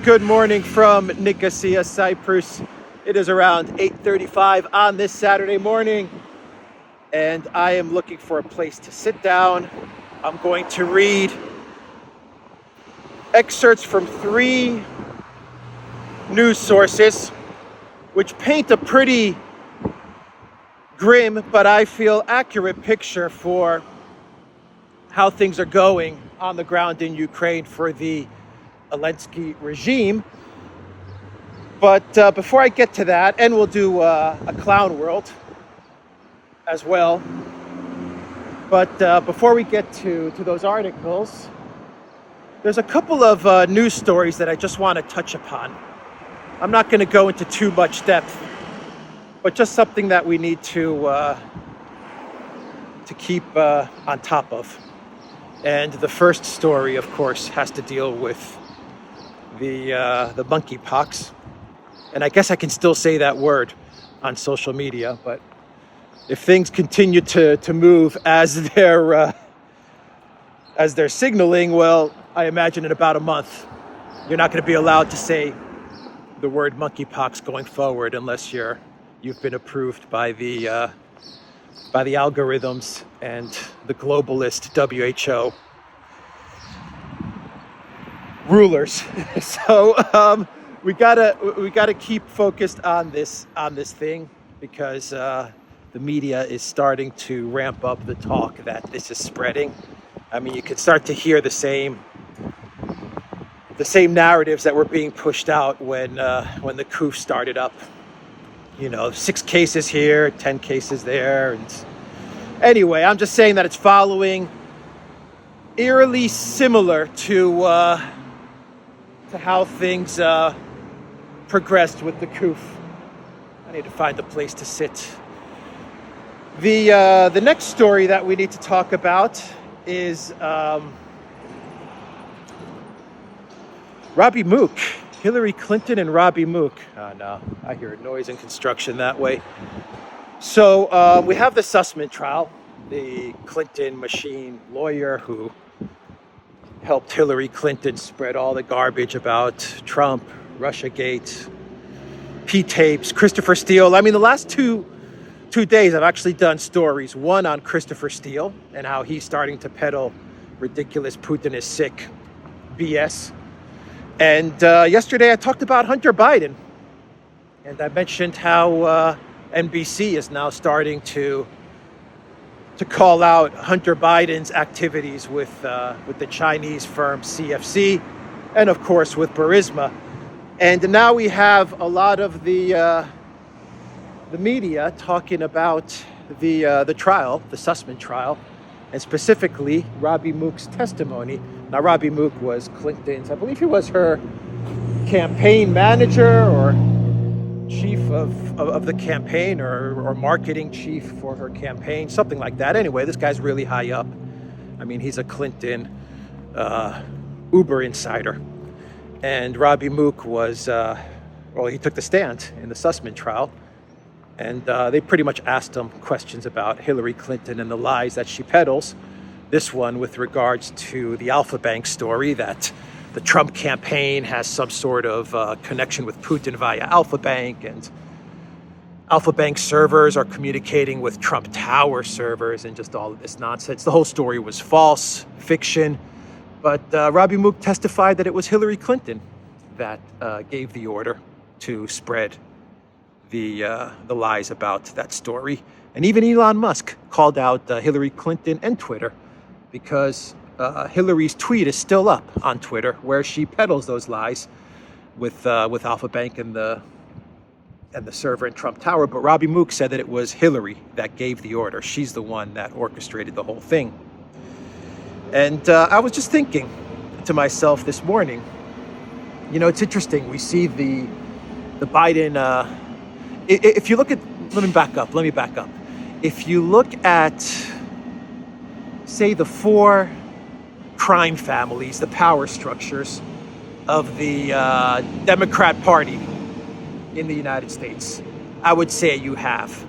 Good morning from Nicosia, Cyprus. It is around 8:35 on this Saturday morning, and I am looking for a place to sit down. I'm going to read excerpts from 3 news sources, which paint a pretty grim, but I feel accurate picture for how things are going on the ground in Ukraine for the Zelensky regime. But before I get to that, and we'll do a clown world as well. But before we get to those articles, there's a couple of news stories that I just want to touch upon. I'm not going to go into too much depth, but just something that we need to keep on top of. And the first story, of course, has to deal with the monkeypox. And I guess I can still say that word on social media, but if things continue to move as they're signaling, well, I imagine in about a month, you're not going to be allowed to say the word monkeypox going forward unless you've been approved by the algorithms and the globalist WHO rulers. So we gotta keep focused on this thing, because the media is starting to ramp up the talk that this is spreading. I mean, you can start to hear the same narratives that were being pushed out when the coup started up. 6 cases here, 10 cases there, and anyway, I'm just saying that it's following eerily similar to how things progressed with the coup. I need to find a place to sit. The next story that we need to talk about is Robbie Mook. Hillary Clinton and Robbie Mook. Oh no, I hear a noise in construction that way. So we have the Sussman trial, the Clinton machine lawyer who helped Hillary Clinton spread all the garbage about Trump, Russiagate, P-tapes, Christopher Steele. I mean, the last two days I've actually done stories, one on Christopher Steele and how he's starting to peddle ridiculous Putin is sick BS. And yesterday I talked about Hunter Biden, and I mentioned how NBC is now starting to call out Hunter Biden's activities with the Chinese firm CFC, and of course with Burisma. And now we have a lot of the media talking about the trial, the Sussman trial, and specifically Robbie Mook's testimony. Now, Robbie Mook was Clinton's, I believe he was her campaign manager or chief of the campaign or marketing chief for her campaign, something like that. Anyway, this guy's really high up. I mean, he's a Clinton Uber insider. And Robbie Mook was, he took the stand in the Sussman trial. And they pretty much asked him questions about Hillary Clinton and the lies that she peddles. This one with regards to the Alpha Bank story, that the Trump campaign has some sort of connection with Putin via Alpha Bank, and Alpha Bank servers are communicating with Trump Tower servers, and just all of this nonsense. The whole story was false, fiction, but Robbie Mook testified that it was Hillary Clinton that gave the order to spread the lies about that story. And even Elon Musk called out Hillary Clinton and Twitter, because Hillary's tweet is still up on Twitter where she peddles those lies with Alpha Bank and the server in Trump Tower. But Robbie Mook said that it was Hillary that gave the order. She's the one that orchestrated the whole thing. And I was just thinking to myself this morning, it's interesting. We see the Biden. If you look at, let me back up. If you look at, say, the 4 crime families, the power structures of the Democrat Party in the United States, I would say you have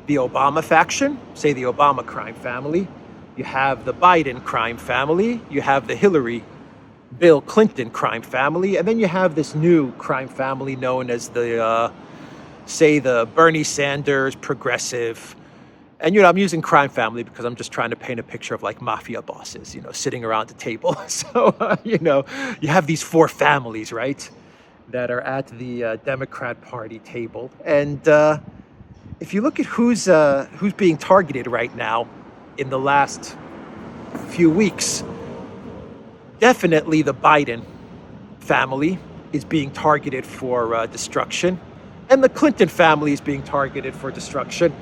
the Obama faction, say the Obama crime family. You have the Biden crime family. You have the Hillary Bill Clinton crime family, and then you have this new crime family known as the, say, the Bernie Sanders progressive. And, I'm using crime family because I'm just trying to paint a picture of like mafia bosses, sitting around the table. So, you have these four families, right, that are at the Democrat Party table. And if you look at who's being targeted right now in the last few weeks, definitely the Biden family is being targeted for destruction, and the Clinton family is being targeted for destruction.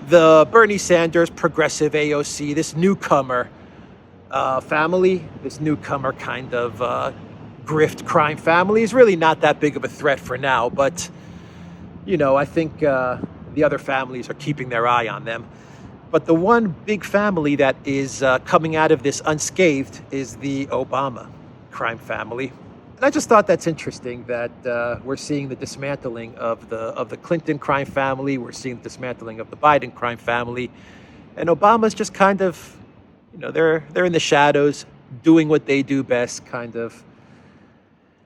The Bernie Sanders progressive AOC, this newcomer family, this newcomer kind of grift crime family is really not that big of a threat for now, but I think the other families are keeping their eye on them. But the one big family that is coming out of this unscathed is the Obama crime family. And I just thought that's interesting that we're seeing the dismantling of the Clinton crime family. We're seeing the dismantling of the Biden crime family. And Obama's just kind of, they're in the shadows, doing what they do best, kind of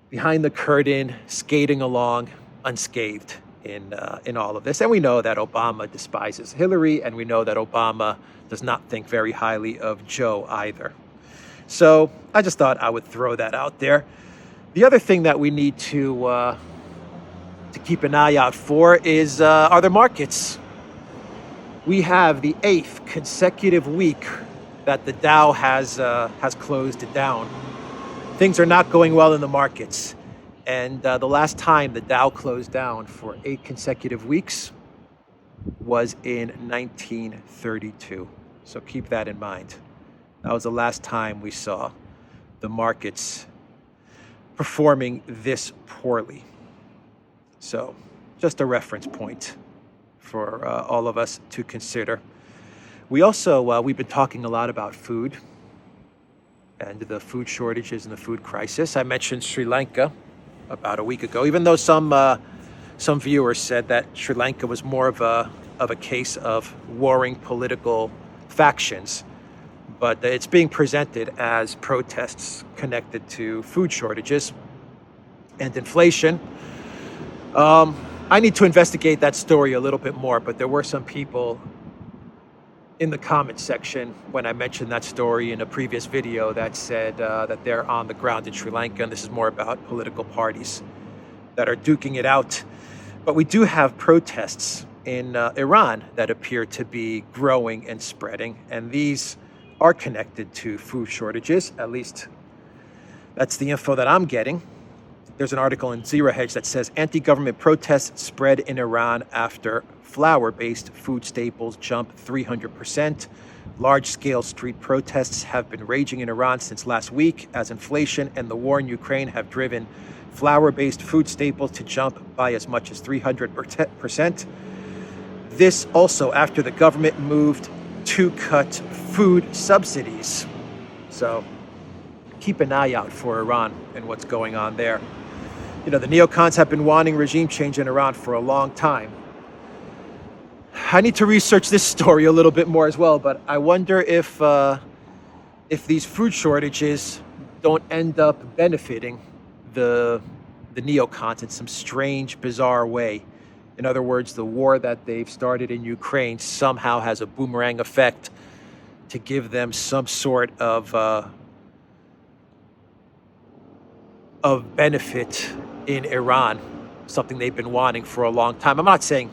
behind the curtain, skating along unscathed in all of this. And we know that Obama despises Hillary, and we know that Obama does not think very highly of Joe either. So I just thought I would throw that out there. The other thing that we need to keep an eye out for is are the markets. We have the 8th consecutive week that the Dow has closed down. Things are not going well in the markets. And the last time the Dow closed down for 8 consecutive weeks was in 1932. So keep that in mind. That was the last time we saw the markets performing this poorly. So just a reference point for all of us to consider. We also, we've been talking a lot about food and the food shortages and the food crisis. I mentioned Sri Lanka about a week ago, even though some viewers said that Sri Lanka was more of a case of warring political factions, but it's being presented as protests connected to food shortages and inflation. I need to investigate that story a little bit more, but there were some people in the comment section when I mentioned that story in a previous video that said that they're on the ground in Sri Lanka, and this is more about political parties that are duking it out. But we do have protests in Iran that appear to be growing and spreading, and these are connected to food shortages. At least that's the info that I'm getting. There's an article in Zero Hedge that says anti-government protests spread in Iran after flour-based food staples jump 300%. Large-scale street protests have been raging in Iran since last week as inflation and the war in Ukraine have driven flour-based food staples to jump by as much as 300%. This also after the government moved to cut food subsidies. So keep an eye out for Iran and what's going on there. The neocons have been wanting regime change in Iran for a long time. I need to research this story a little bit more as well, but I wonder if these food shortages don't end up benefiting the neocons in some strange, bizarre way. In other words, the war that they've started in Ukraine somehow has a boomerang effect to give them some sort of benefit in Iran, something they've been wanting for a long time. I'm not saying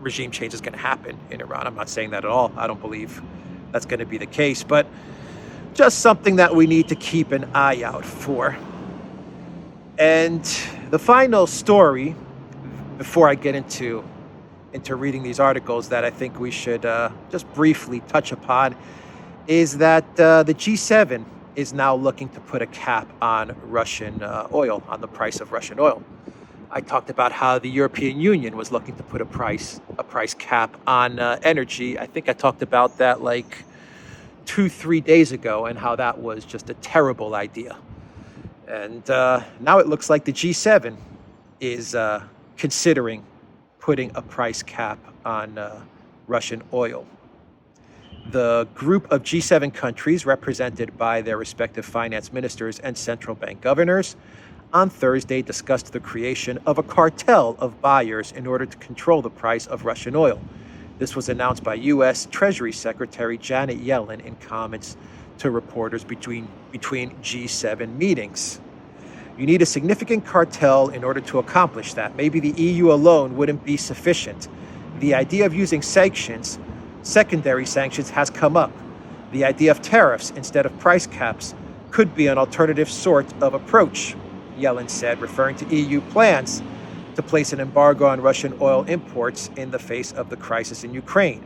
regime change is going to happen in Iran. I'm not saying that at all. I don't believe that's going to be the case, but just something that we need to keep an eye out for. And the final story, before I get into reading these articles, that I think we should just briefly touch upon is that the G7 is now looking to put a cap on Russian oil, on the price of Russian oil. I talked about how the European Union was looking to put a price cap on energy. I think I talked about that like 2-3 days ago, and how that was just a terrible idea. And now it looks like the G7 is considering putting a price cap on Russian oil. The group of G7 countries, represented by their respective finance ministers and central bank governors, on Thursday discussed the creation of a cartel of buyers in order to control the price of Russian oil. This was announced by U.S. Treasury Secretary Janet Yellen in comments to reporters between G7 meetings. You need a significant cartel in order to accomplish that. Maybe the EU alone wouldn't be sufficient. The idea of using sanctions, secondary sanctions, has come up. The idea of tariffs instead of price caps could be an alternative sort of approach, Yellen said, referring to EU plans to place an embargo on Russian oil imports in the face of the crisis in Ukraine.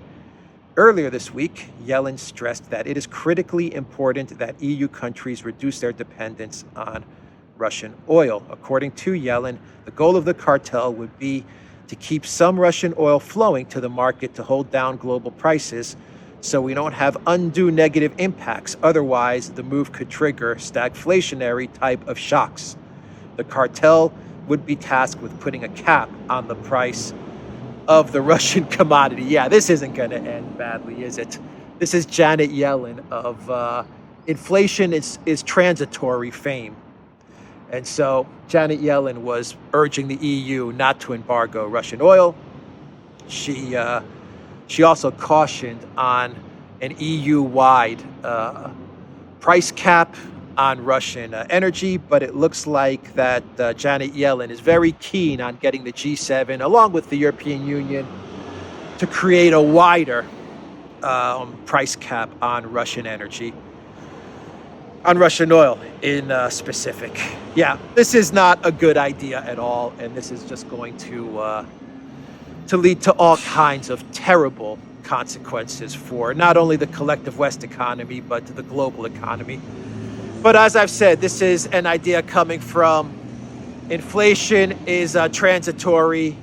Earlier this week, Yellen stressed that it is critically important that EU countries reduce their dependence on Russian oil. According to Yellen, the goal of the cartel would be to keep some Russian oil flowing to the market to hold down global prices so we don't have undue negative impacts. Otherwise, the move could trigger stagflationary type of shocks. The cartel would be tasked with putting a cap on the price of the Russian commodity. Yeah, this isn't going to end badly, is it? This is Janet Yellen of inflation is transitory fame. And so Janet Yellen was urging the EU not to embargo Russian oil. She also cautioned on an EU-wide price cap on Russian energy, but it looks like that Janet Yellen is very keen on getting the G7, along with the European Union, to create a wider price cap on Russian energy, on Russian oil in specific. Yeah, this is not a good idea at all, and this is just going to lead to all kinds of terrible consequences for not only the collective West economy, but to the global economy. But as I've said, this is an idea coming from inflation is transitory,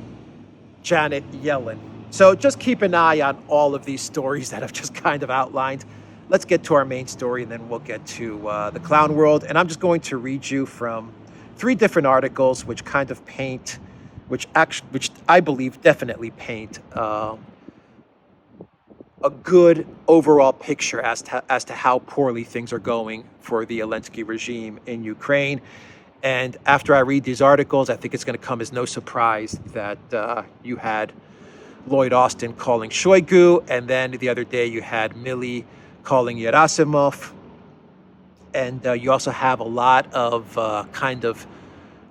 Janet Yellen. So just keep an eye on all of these stories that I've just kind of outlined. Let's get to our main story, and then we'll get to the clown world. And I'm just going to read you from 3 different articles which kind of paint, which I believe definitely paint a good overall picture as to how poorly things are going for the Zelensky regime in Ukraine. And after I read these articles, I think it's going to come as no surprise that you had Lloyd Austin calling Shoigu, and then the other day you had Milley calling Gerasimov. And you also have a lot of kind of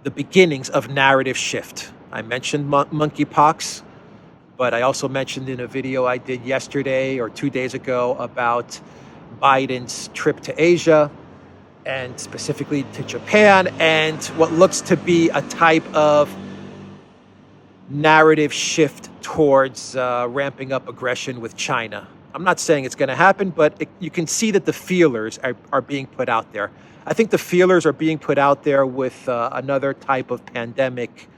the beginnings of narrative shift. I mentioned monkeypox, but I also mentioned in a video I did yesterday or 2 days ago about Biden's trip to Asia, and specifically to Japan, and what looks to be a type of narrative shift towards ramping up aggression with China. I'm not saying it's going to happen, but you can see that the feelers are being put out there. I think the feelers are being put out there with another type of pandemic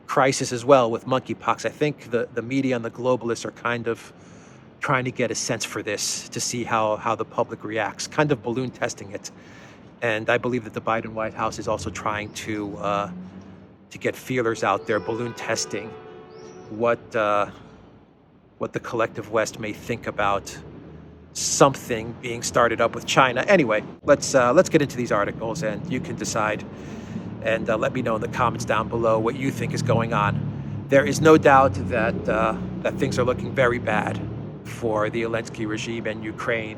crisis as well, with monkeypox. I think the media and the globalists are kind of trying to get a sense for this, to see how the public reacts, kind of balloon testing it. And I believe that the Biden White House is also trying to get feelers out there, balloon testing what the collective West may think about something being started up with China. Anyway, let's get into these articles, and you can decide and let me know in the comments down below what you think is going on. There is no doubt that things are looking very bad for the Zelensky regime and Ukraine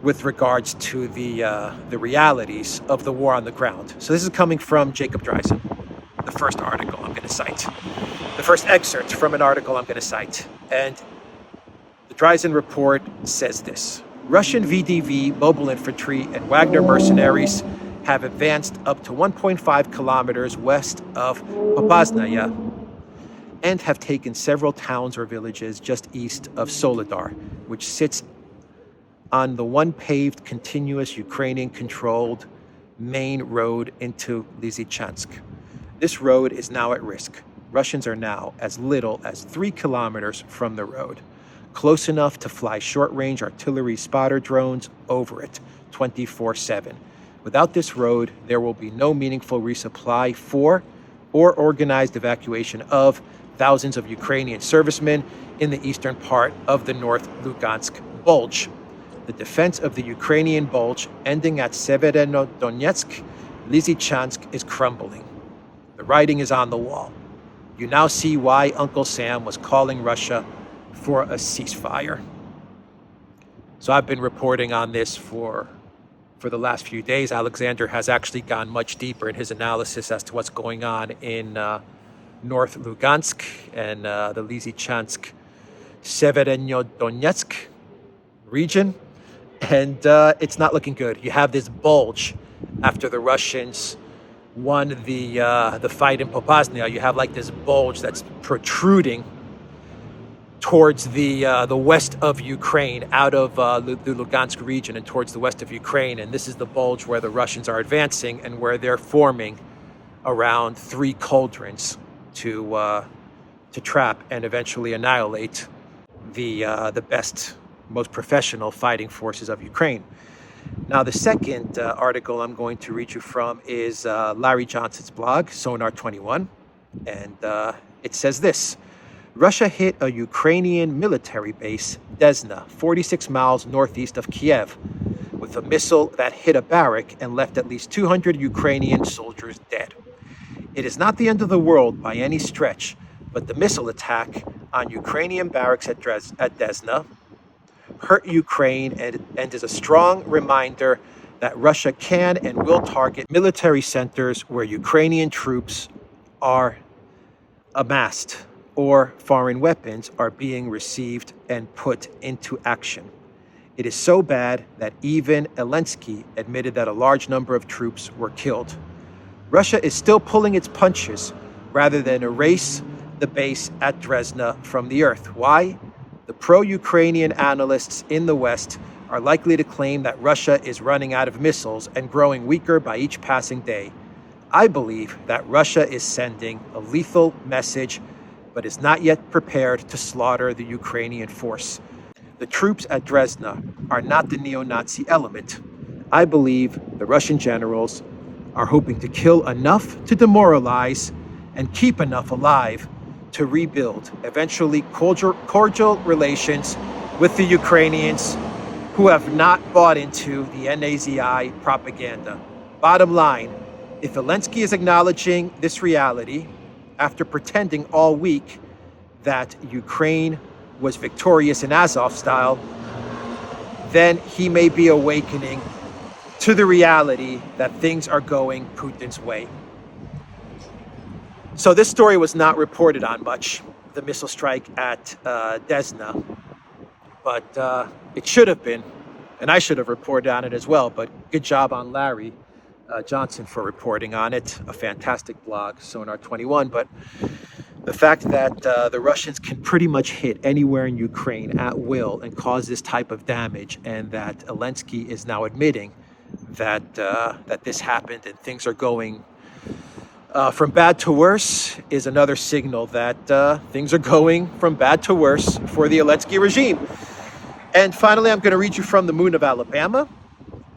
with regards to the realities of the war on the ground. So this is coming from Jacob Dreisen, the first article I'm going to cite. The first excerpt from an article I'm going to cite. And the Dreisen report says this: Russian VDV, mobile infantry, and Wagner mercenaries have advanced up to 1.5 kilometers west of Popasna and have taken several towns or villages just east of Soledar, which sits on the one paved, continuous Ukrainian-controlled main road into Lysychansk. This road is now at risk. Russians are now as little as 3 kilometers from the road, close enough to fly short-range artillery spotter drones over it 24/7. Without this road, there will be no meaningful resupply for or organized evacuation of thousands of Ukrainian servicemen in the eastern part of the North Lugansk bulge, the defense of the Ukrainian bulge ending at Severodonetsk, Lysychansk is crumbling. The writing is on the wall. You now see why Uncle Sam was calling Russia for a ceasefire. So I've been reporting on this for the last few days. Alexander has actually gone much deeper in his analysis as to what's going on in North Lugansk and the Lysychansk, Severodonetsk region. And it's not looking good. You have this bulge after the Russians won the fight in Popasna. You have like this bulge that's protruding towards the west of Ukraine, out of the Lugansk region and towards the west of Ukraine. And this is the bulge where the Russians are advancing and where they're forming around 3 cauldrons to trap and eventually annihilate the best, most professional fighting forces of Ukraine. Now, the second article I'm going to read you from is Larry Johnson's blog, Sonar 21, and it says this: Russia hit a Ukrainian military base, Desna, 46 miles northeast of Kiev, with a missile that hit a barrack and left at least 200 Ukrainian soldiers dead. It is not the end of the world by any stretch, but the missile attack on Ukrainian barracks at Desna hurt Ukraine and is a strong reminder that Russia can and will target military centers where Ukrainian troops are amassed or foreign weapons are being received and put into action. It is so bad that even Zelensky admitted that a large number of troops were killed. Russia is still pulling its punches rather than erase the base at Desna from the earth. Why? The pro-Ukrainian analysts in the West are likely to claim that Russia is running out of missiles and growing weaker by each passing day. I believe that Russia is sending a lethal message, but is not yet prepared to slaughter the Ukrainian force. The troops at Desna are not the neo-Nazi element. I believe the Russian generals are hoping to kill enough to demoralize and keep enough alive to rebuild, eventually cordial relations with the Ukrainians who have not bought into the Nazi propaganda. Bottom line, if Zelensky is acknowledging this reality after pretending all week that Ukraine was victorious in Azov style, then he may be awakening to the reality that things are going Putin's way. So this story was not reported on much, the missile strike at Desna, but it should have been, and I should have reported on it as well, but good job on Larry Johnson for reporting on it. A fantastic blog, Sonar 21, but the fact that the Russians can pretty much hit anywhere in Ukraine at will and cause this type of damage, and that Zelensky is now admitting that this happened and things are going from bad to worse, is another signal that things are going from bad to worse for the Zelensky regime. And finally, I'm going to read you from the Moon of Alabama.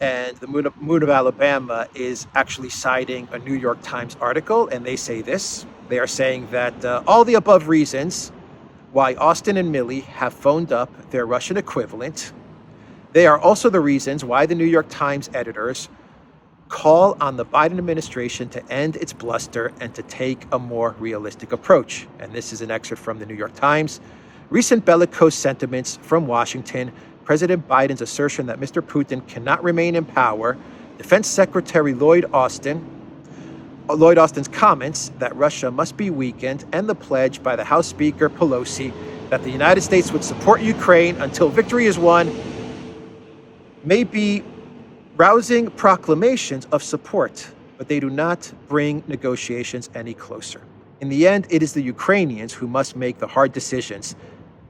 And the Moon of Alabama is actually citing a New York Times article, and they say this. They are saying that all the above reasons why Austin and Milley have phoned up their Russian equivalent, they are also the reasons why the New York Times editors call on the Biden administration to end its bluster and to take a more realistic approach. And this is an excerpt from the New York Times. Recent bellicose sentiments from Washington, President Biden's assertion that Mr. Putin cannot remain in power, Defense Secretary Lloyd Austin's comments that Russia must be weakened, and the pledge by the House Speaker Pelosi that the United States would support Ukraine until victory is won may be rousing proclamations of support, but they do not bring negotiations any closer. In the end, it is the Ukrainians who must make the hard decisions.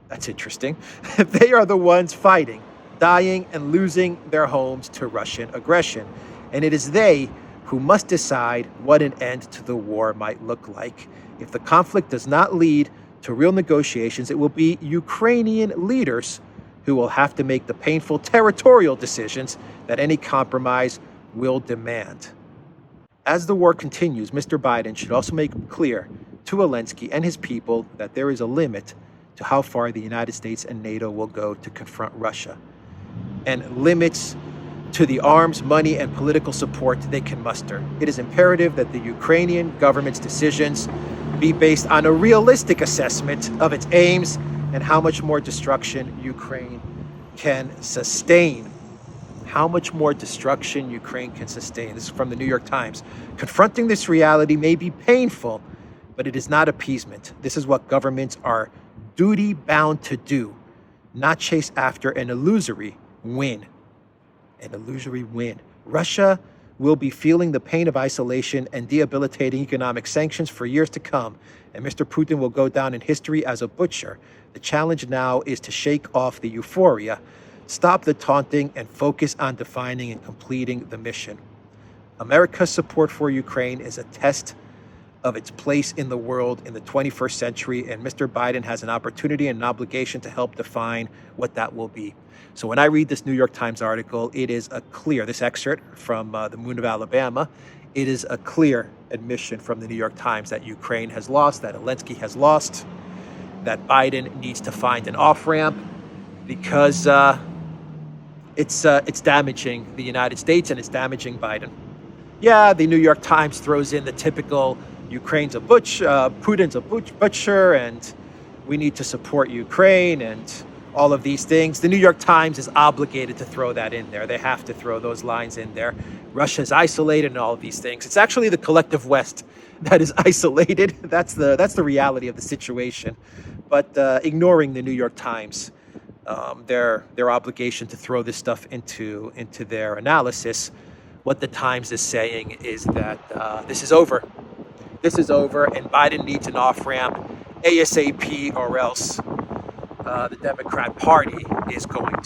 That's interesting. They are the ones fighting, dying, and losing their homes to Russian aggression. And it is they who must decide what an end to the war might look like. If the conflict does not lead to real negotiations, it will be Ukrainian leaders who will have to make the painful territorial decisions that any compromise will demand. As the war continues, Mr. Biden should also make clear to Zelensky and his people that there is a limit to how far the United States and NATO will go to confront Russia, and limits to the arms, money, and political support they can muster. It is imperative that the Ukrainian government's decisions be based on a realistic assessment of its aims and how much more destruction Ukraine can sustain. How much more destruction Ukraine can sustain. This is from the New York Times. Confronting this reality may be painful, but it is not appeasement. This is what governments are duty-bound to do, not chase after an illusory win. An illusory win. Russia will be feeling the pain of isolation and debilitating economic sanctions for years to come, and Mr. Putin will go down in history as a butcher. The challenge now is to shake off the euphoria, stop the taunting, and focus on defining and completing the mission. America's support for Ukraine is a test of its place in the world in the 21st century, and Mr. Biden has an opportunity and an obligation to help define what that will be. So when I read this New York Times article, it is a clear, this excerpt from the Moon of Alabama, it is a clear admission from the New York Times that Ukraine has lost, that Zelensky has lost, that Biden needs to find an off-ramp, because it's damaging the United States and it's damaging Biden. Yeah, the New York Times throws in the typical Ukraine's a Putin's a butcher, and we need to support Ukraine and all of these things. The New York Times is obligated to throw that in there. They have to throw those lines in there. Russia's isolated and all of these things. It's actually the collective West that is isolated. That's the reality of the situation. But ignoring the New York Times, their obligation to throw this stuff into their analysis, what the Times is saying is that this is over. This is over, and Biden needs an off-ramp ASAP, or else the Democrat Party is going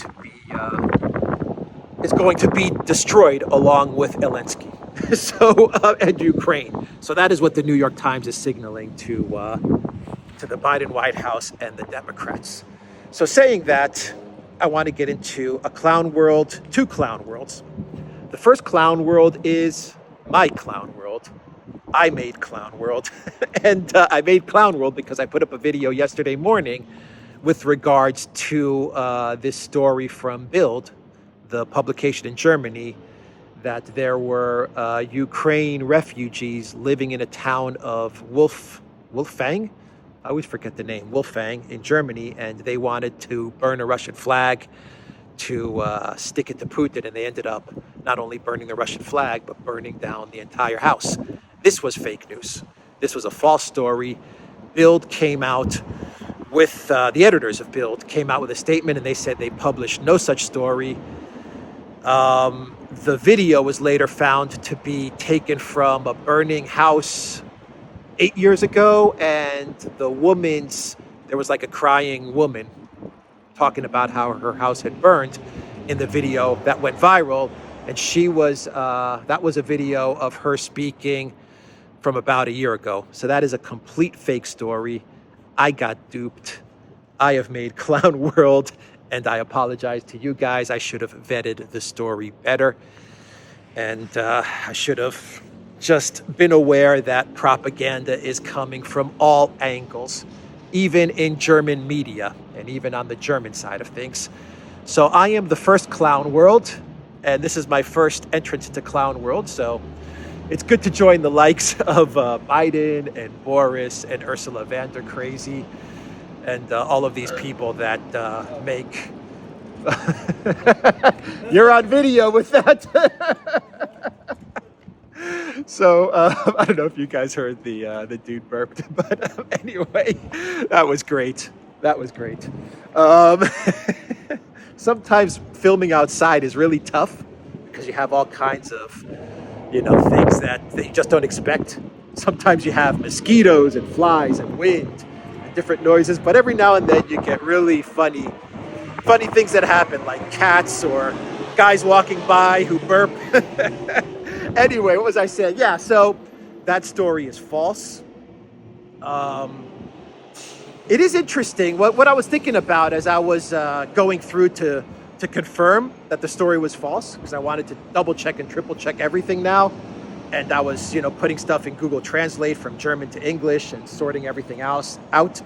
to be destroyed along with Zelensky, and Ukraine. So that is what the New York Times is signaling to the Biden White House and the Democrats. So saying that, I want to get into a clown world, two clown worlds. The first clown world is my clown world. I made Clown World. And I made Clown World because I put up a video yesterday morning with regards to this story from Bild, the publication in Germany, that there were Ukraine refugees living in a town of Wolfgang? I always forget the name, Wolfgang, in Germany, and they wanted to burn a Russian flag to stick it to Putin, and they ended up not only burning the Russian flag, but burning down the entire house. This was fake news. This was a false story. Bild came out with, the editors of Bild came out with a statement, and they said they published no such story. The video was later found to be taken from a burning house 8 years ago, and there was like a crying woman talking about how her house had burned in the video that went viral. And that was a video of her speaking from about a year ago. So that is a complete fake story. I got duped. I have made Clown World, and I apologize to you guys. I should have vetted the story better. And I should have just been aware that propaganda is coming from all angles, even in German media and even on the German side of things. So I am the first Clown World, and this is my first entrance into Clown World. So it's good to join the likes of Biden and Boris and Ursula von der Crazy and all of these people that make... You're on video with that. So I don't know if you guys heard the dude burped, but anyway, that was great. That was great. Sometimes filming outside is really tough because you have all kinds of, things that you just don't expect. Sometimes you have mosquitoes and flies and wind and different noises, but every now and then you get really funny things that happen, like cats or guys walking by who burp. Anyway, what was I saying? Yeah, so that story is false. It is interesting. What I was thinking about as I was going through to confirm that the story was false, because I wanted to double check and triple check everything now. And I was, putting stuff in Google Translate from German to English and sorting everything else out.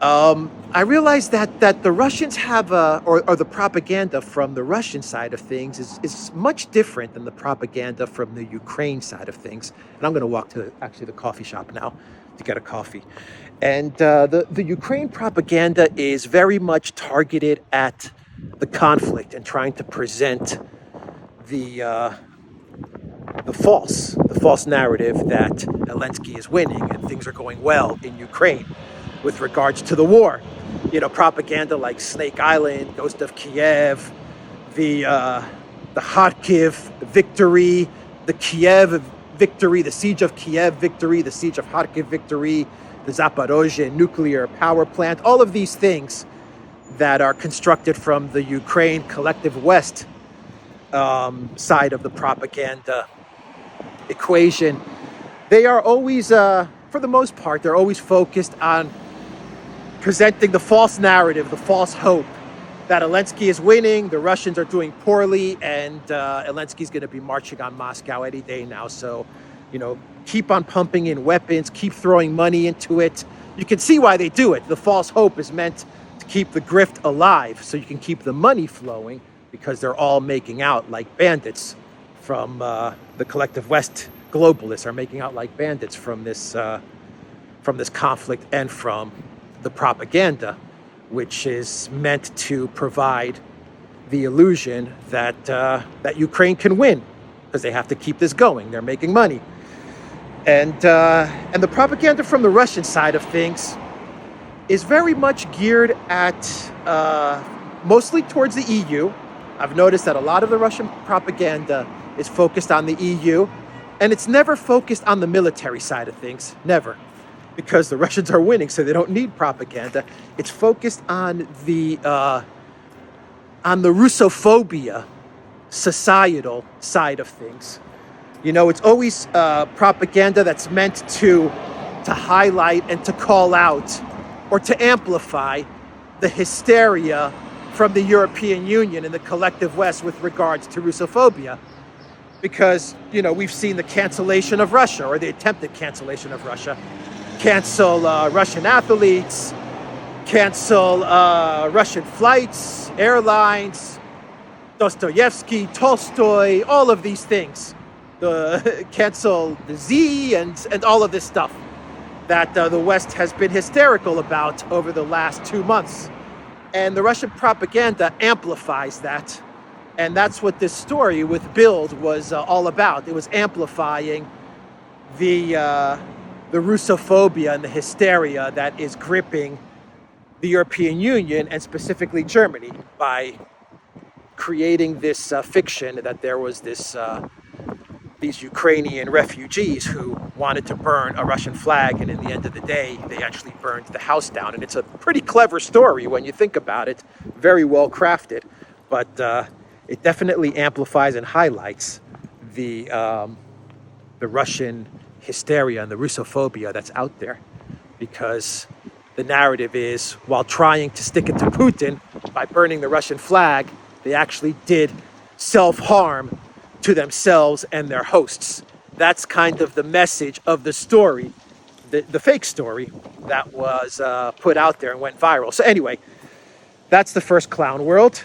I realized that the Russians have, or the propaganda from the Russian side of things is much different than the propaganda from the Ukraine side of things. And I'm going to walk to actually the coffee shop now to get a coffee. And the Ukraine propaganda is very much targeted at the conflict and trying to present the false narrative that Zelensky is winning and things are going well in Ukraine with regards to the war. You know, propaganda like Snake Island, Ghost of Kiev, the Kharkiv victory, the Kiev victory, the siege of Kiev victory, the siege of Kharkiv victory, the Zaporozhye nuclear power plant, all of these things that are constructed from the Ukraine collective West side of the propaganda equation. They are always, for the most part, they're always focused on presenting the false narrative, the false hope that Zelensky is winning, the Russians are doing poorly, and Zelensky's going to be marching on Moscow any day now. So, you know, keep on pumping in weapons, keep throwing money into it. You can see why they do it. The false hope is meant to keep the grift alive so you can keep the money flowing, because they're all making out like bandits from the collective West. Globalists are making out like bandits from this conflict and from the propaganda, which is meant to provide the illusion that that Ukraine can win because they have to keep this going. They're making money, and the propaganda from the Russian side of things is very much geared at mostly towards the EU. I've noticed that a lot of the Russian propaganda is focused on the EU, and it's never focused on the military side of things, never. Because the Russians are winning, so they don't need propaganda. It's focused on the Russophobia societal side of things. You know, it's always propaganda that's meant to highlight and to call out or to amplify the hysteria from the European Union and the collective West with regards to Russophobia. Because, you know, we've seen the cancellation of Russia, or the attempted cancellation of Russia. Cancel Russian athletes, cancel Russian flights, airlines, Dostoevsky, Tolstoy, all of these things. Cancel the Z and all of this stuff that the West has been hysterical about over the last 2 months. And the Russian propaganda amplifies that. And that's what this story with Build was all about. It was amplifying the Russophobia and the hysteria that is gripping the European Union and specifically Germany by creating this fiction that there was these Ukrainian refugees who wanted to burn a Russian flag, and in the end of the day, they actually burned the house down. And it's a pretty clever story when you think about it, very well crafted, but it definitely amplifies and highlights the Russian hysteria and the Russophobia that's out there, because the narrative is, while trying to stick it to Putin by burning the Russian flag, they actually did self-harm to themselves and their hosts. That's kind of the message of the story, the fake story that was put out there and went viral. So anyway, that's the first clown world.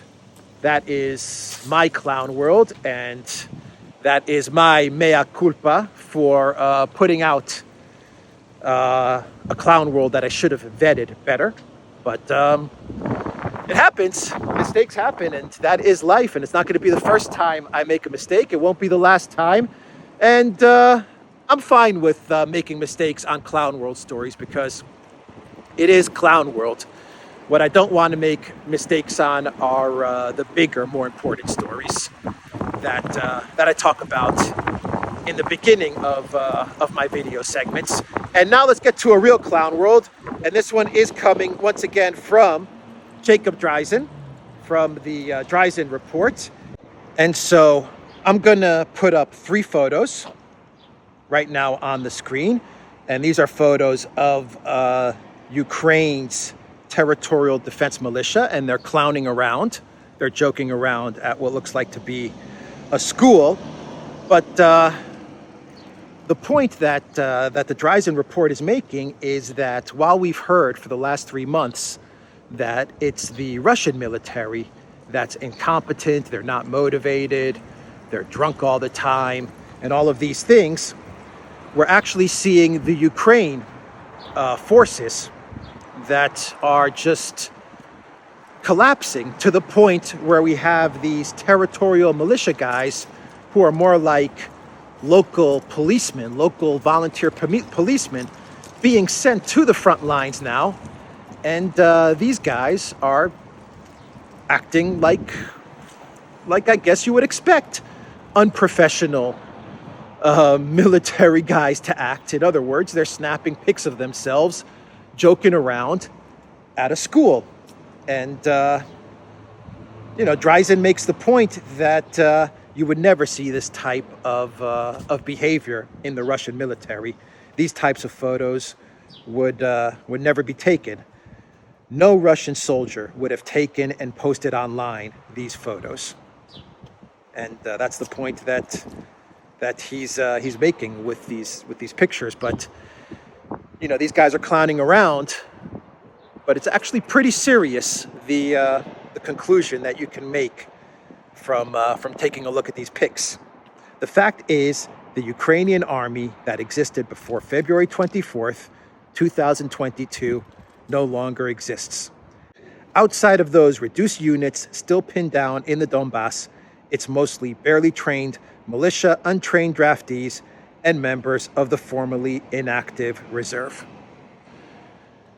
That is my clown world, and that is my mea culpa for putting out a clown world that I should have vetted better. But it happens. Mistakes happen, and that is life. And it's not going to be the first time I make a mistake. It won't be the last time. And I'm fine with making mistakes on clown world stories because it is clown world. What I don't want to make mistakes on are the bigger, more important stories that I talk about in the beginning of my video segments. And now let's get to a real clown world. And this one is coming once again from Jacob Dreisen, from the Dreisen Report. And so I'm gonna put up 3 photos right now on the screen. And these are photos of Ukraine's territorial defense militia, and they're clowning around. They're joking around at what looks like to be a school. But the point that that the Dryzen report is making is that while we've heard for the last 3 months that it's the Russian military that's incompetent, they're not motivated, they're drunk all the time, and all of these things, we're actually seeing the Ukraine forces that are just collapsing to the point where we have these territorial militia guys who are more like local policemen, local volunteer policemen being sent to the front lines now. And these guys are acting like I guess you would expect unprofessional military guys to act. In other words, they're snapping pics of themselves, joking around at a school. And, Dryzen makes the point that you would never see this type of behavior in the Russian military. These types of photos would never be taken. No Russian soldier would have taken and posted online these photos. And that's the point that he's making with these pictures. But these guys are clowning around, but it's actually pretty serious, the conclusion that you can make from taking a look at these pics. The fact is, the Ukrainian army that existed before February 24th, 2022, no longer exists. Outside of those reduced units still pinned down in the Donbass, it's mostly barely trained militia, untrained draftees, and members of the formerly inactive reserve.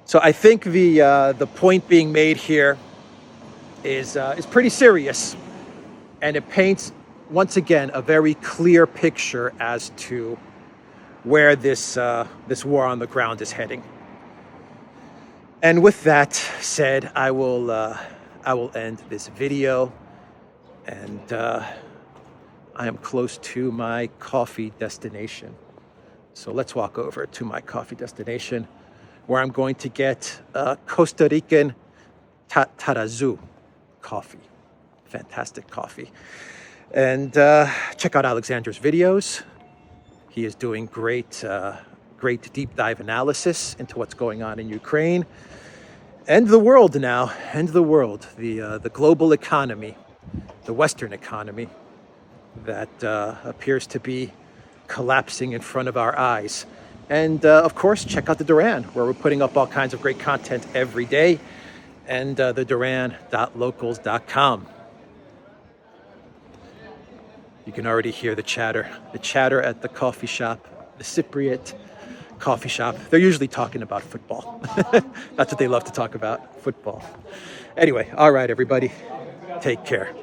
So I think the point being made here is pretty serious, and it paints once again a very clear picture as to where this war on the ground is heading. And with that said, I will end this video, and I am close to my coffee destination. So let's walk over to my coffee destination, where I'm going to get Costa Rican Tarazu coffee. Fantastic coffee. And check out Alexander's videos. He is doing great deep dive analysis into what's going on in Ukraine and the world now, the global economy, the Western economy that appears to be collapsing in front of our eyes. And of course, check out the Duran, where we're putting up all kinds of great content every day, and the Duran.locals.com. You can already hear the chatter at the coffee shop, the Cypriot coffee shop. They're usually talking about football. That's what they love to talk about, football. Anyway, all right, everybody, take care.